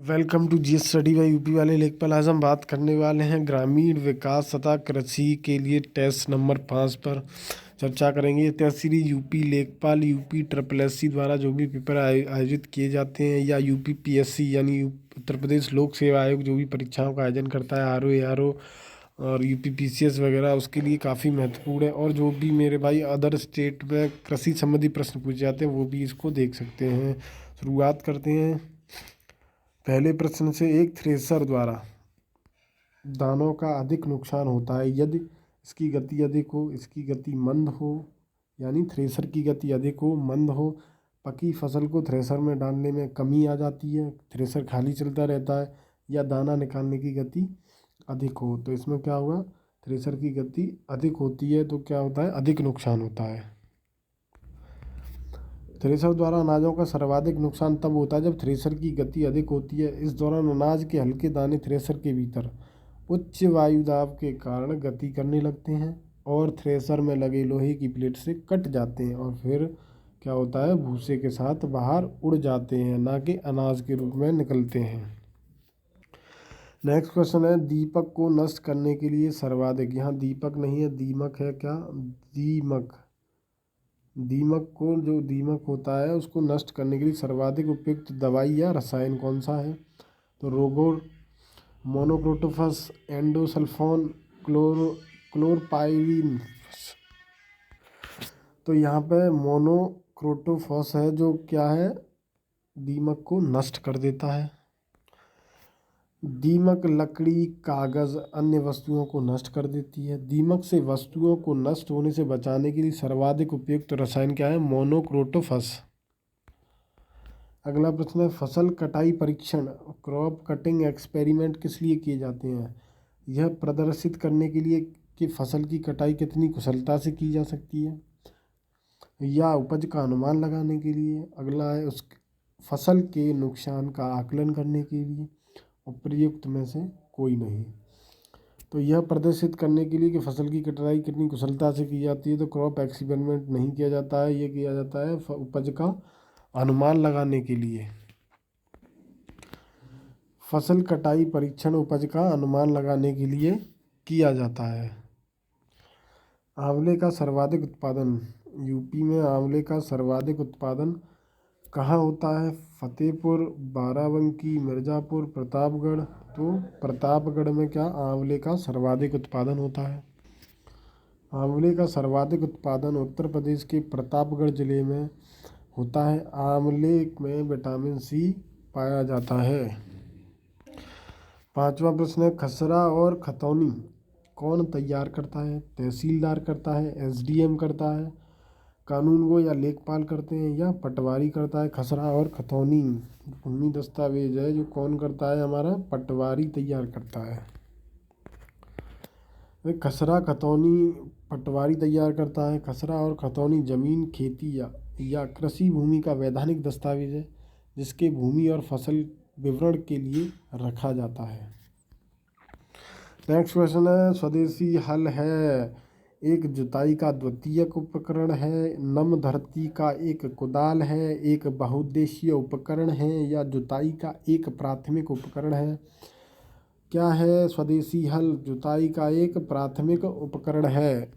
Welcome to GS study by UP वाले लेखपाल। आज हम बात करने वाले हैं ग्रामीण विकास तथा कृषि के लिए टेस्ट नंबर 5 पर चर्चा करेंगे। ये टेस्ट सीरीज यूपी लेखपाल यूपी SSC द्वारा जो भी पेपर आयोजित किए जाते हैं या यूपी PSC यानी उत्तर प्रदेश लोक सेवा आयोग जो भी परीक्षाओं का आयोजन करता है RO ARO और यूपी PCS वगैरह, उसके लिए काफ़ी महत्वपूर्ण है। और जो भी मेरे भाई अदर स्टेट में कृषि संबंधी प्रश्न पूछे जाते हैं वो भी इसको देख सकते हैं। शुरुआत करते हैं पहले प्रश्न से। एक थ्रेसर द्वारा दानों का अधिक नुकसान होता है यदि इसकी गति अधिक हो, इसकी गति मंद हो, यानी थ्रेसर की गति अधिक हो, मंद हो, पकी फसल को थ्रेसर में डालने में कमी आ जाती है, थ्रेसर खाली चलता रहता है, या दाना निकालने की गति अधिक हो। तो इसमें क्या होगा, थ्रेसर की गति अधिक होती है तो क्या होता है, अधिक नुकसान होता है। थ्रेसर द्वारा अनाजों का सर्वाधिक नुकसान तब होता है जब थ्रेसर की गति अधिक होती है। इस दौरान अनाज के हल्के दाने थ्रेसर के भीतर उच्च वायु दाब के कारण गति करने लगते हैं और थ्रेसर में लगे लोहे की प्लेट से कट जाते हैं और फिर क्या होता है, भूसे के साथ बाहर उड़ जाते हैं, ना कि अनाज के रूप में निकलते हैं। नेक्स्ट क्वेश्चन है, दीपक को नष्ट करने के लिए सर्वाधिक, यहाँ दीपक नहीं है दीमक है, क्या दीमक, दीमक को, जो दीमक होता है उसको नष्ट करने के लिए सर्वाधिक उपयुक्त दवाई या रसायन कौन सा है। तो रोगोर, मोनोक्रोटोफस, एंडोसल्फान, क्लोरपाइरिन। तो यहाँ पे मोनोक्रोटोफॉस है जो क्या है, दीमक को नष्ट कर देता है। दीमक लकड़ी, कागज, अन्य वस्तुओं को नष्ट कर देती है। दीमक से वस्तुओं को नष्ट होने से बचाने के लिए सर्वाधिक उपयुक्त रसायन क्या है, मोनोक्रोटोफस। अगला प्रश्न है, फसल कटाई परीक्षण, क्रॉप कटिंग एक्सपेरिमेंट किस लिए किए जाते हैं। यह प्रदर्शित करने के लिए कि फसल की कटाई कितनी कुशलता से की जा सकती है, या उपज का अनुमान लगाने के लिए। अगला है उस फसल के नुकसान का आकलन करने के लिए। उपयुक्त में से कोई नहीं। तो यह प्रदर्शित करने के लिए कि फसल की कटाई कितनी कुशलता से की जाती है, तो क्रॉप एक्सपेरिमेंट नहीं किया जाता है, ये किया जाता है उपज का अनुमान लगाने के लिए। फसल कटाई परीक्षण उपज का अनुमान लगाने के लिए किया जाता है। आंवले का सर्वाधिक उत्पादन, यूपी में आंवले का सर्वाधिक उत्पादन कहाँ होता है, फतेहपुर, बाराबंकी, मिर्ज़ापुर, प्रतापगढ़। तो प्रतापगढ़ में क्या आंवले का सर्वाधिक उत्पादन होता है। आंवले का सर्वाधिक उत्पादन उत्तर प्रदेश के प्रतापगढ़ जिले में होता है। आंवले में विटामिन C पाया जाता है। पांचवा प्रश्न है, खसरा और खतौनी कौन तैयार करता है। तहसीलदार करता है, SDM करता है, कानूनगो या लेखपाल करते हैं, या पटवारी करता है। खसरा और खतौनी भूमि दस्तावेज है जो कौन करता है, हमारा पटवारी तैयार करता है। खसरा खतौनी पटवारी तैयार करता है। खसरा और खतौनी जमीन, खेती या कृषि भूमि का वैधानिक दस्तावेज है जिसके भूमि और फसल विवरण के लिए रखा जाता है। नेक्स्ट क्वेश्चन है, स्वदेशी हल है एक जुताई का द्वितीयक उपकरण है, नम धरती का एक कुदाल है, एक बहुउद्देशीय उपकरण है, या जुताई का एक प्राथमिक उपकरण है। क्या है स्वदेशी हल, जुताई का एक प्राथमिक उपकरण है।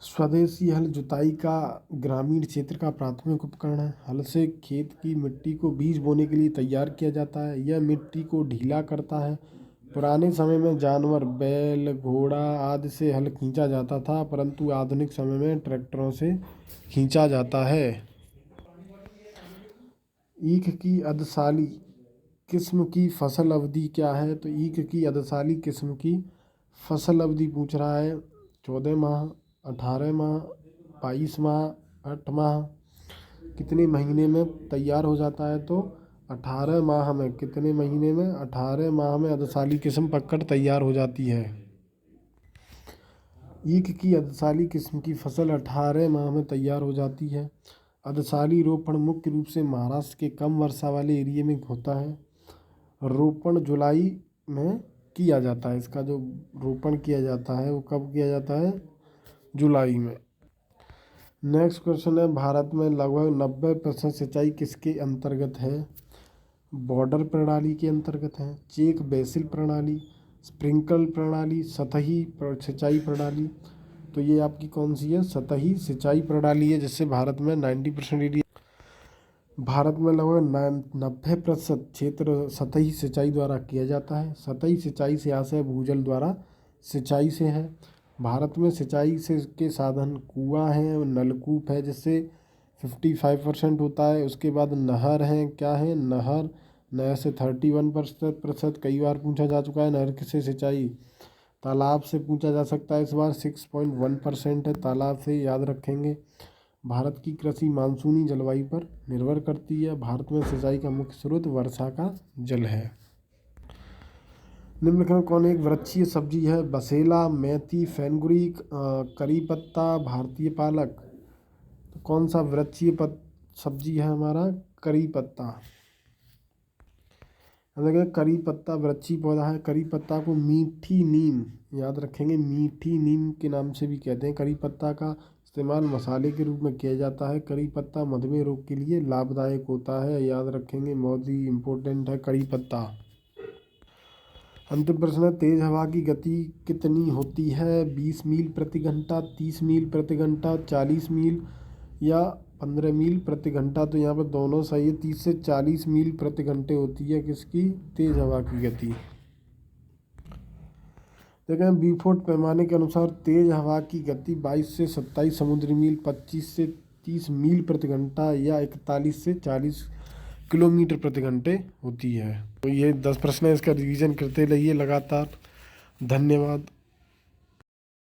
स्वदेशी हल जुताई का ग्रामीण क्षेत्र का प्राथमिक उपकरण है। हल से खेत की मिट्टी को बीज बोने के लिए तैयार किया जाता है। यह मिट्टी को ढीला करता है। पुराने समय में जानवर, बैल, घोड़ा आदि से हल खींचा जाता था, परंतु आधुनिक समय में ट्रैक्टरों से खींचा जाता है। ईख की अधसाली किस्म की फसल अवधि क्या है। तो ईख की अधसाली किस्म की फसल अवधि पूछ रहा है 14 माह, 18 माह, 22 माह, 8 माह। कितने महीने में तैयार हो जाता है, तो 18 माह में। कितने महीने में, 18 माह में अधसाली किस्म पककर तैयार हो जाती है। ईख की अधसाली किस्म की फसल 18 माह में तैयार हो जाती है। अधसाली रोपण मुख्य रूप से महाराष्ट्र के कम वर्षा वाले एरिए में होता है। रोपण जुलाई में किया जाता है। इसका जो रोपण किया जाता है वो कब किया जाता है, जुलाई में। नेक्स्ट क्वेश्चन है, भारत में लगभग 90% सिंचाई किसके अंतर्गत है। बॉर्डर प्रणाली के अंतर्गत हैं। चेक बेसिल प्रणाली, स्प्रिंकल प्रणाली, सतही सिंचाई प्रणाली। तो ये आपकी कौन सी है? सतही सिंचाई प्रणाली है, जिससे भारत में 90% एरिया, भारत में लगभग 90% क्षेत्र सतही सिंचाई द्वारा किया जाता है। सतही सिंचाई से आशय भूजल द्वारा सिंचाई से है। भारत में सिंचाई से के साधन कुआं है, नलकूप है, जिससे 55% होता है। उसके बाद नहर हैं, क्या है? नहर से 31%। कई बार पूछा जा चुका है नहर से सिंचाई। तालाब से पूछा जा सकता है, इस बार 6.1% है तालाब से, याद रखेंगे। भारत की कृषि मानसूनी जलवायु पर निर्भर करती है। भारत में सिंचाई का मुख्य स्रोत वर्षा का जल है। निम्नलिखित में कौन एक वृक्षीय सब्जी है? बसेला, मेथी, फेनुग्रीक, करी पत्ता, भारतीय पालक। तो कौन सा वृक्षीय सब्जी है हमारा? करी पत्ता। देखिए करी पत्ता वृक्षीय पौधा है। करी पत्ता को मीठी नीम, याद रखेंगे, मीठी नीम के नाम से भी कहते हैं। करी पत्ता का इस्तेमाल मसाले के रूप में किया जाता है। करी पत्ता मधुमेह रोग के लिए लाभदायक होता है, याद रखेंगे, बहुत ही इम्पोर्टेंट है करी पत्ता। अंतिम प्रश्न है, तेज हवा की गति कितनी होती है? 20 मील प्रति घंटा, 30 मील प्रति घंटा, 40 मील या 15 मील प्रति घंटा। तो यहाँ पर दोनों सही है। 30 से 40 मील प्रति घंटे होती है किसकी? तेज हवा की गति। देखें बीफोर्ट पैमाने के अनुसार तेज हवा की गति 22 से 27 समुद्री मील, 25 से 30 मील प्रति घंटा या 41 से 40 किलोमीटर प्रति घंटे होती है। तो ये 10 प्रश्न है, इसका रिवीजन करते रहिए लगातार। धन्यवाद।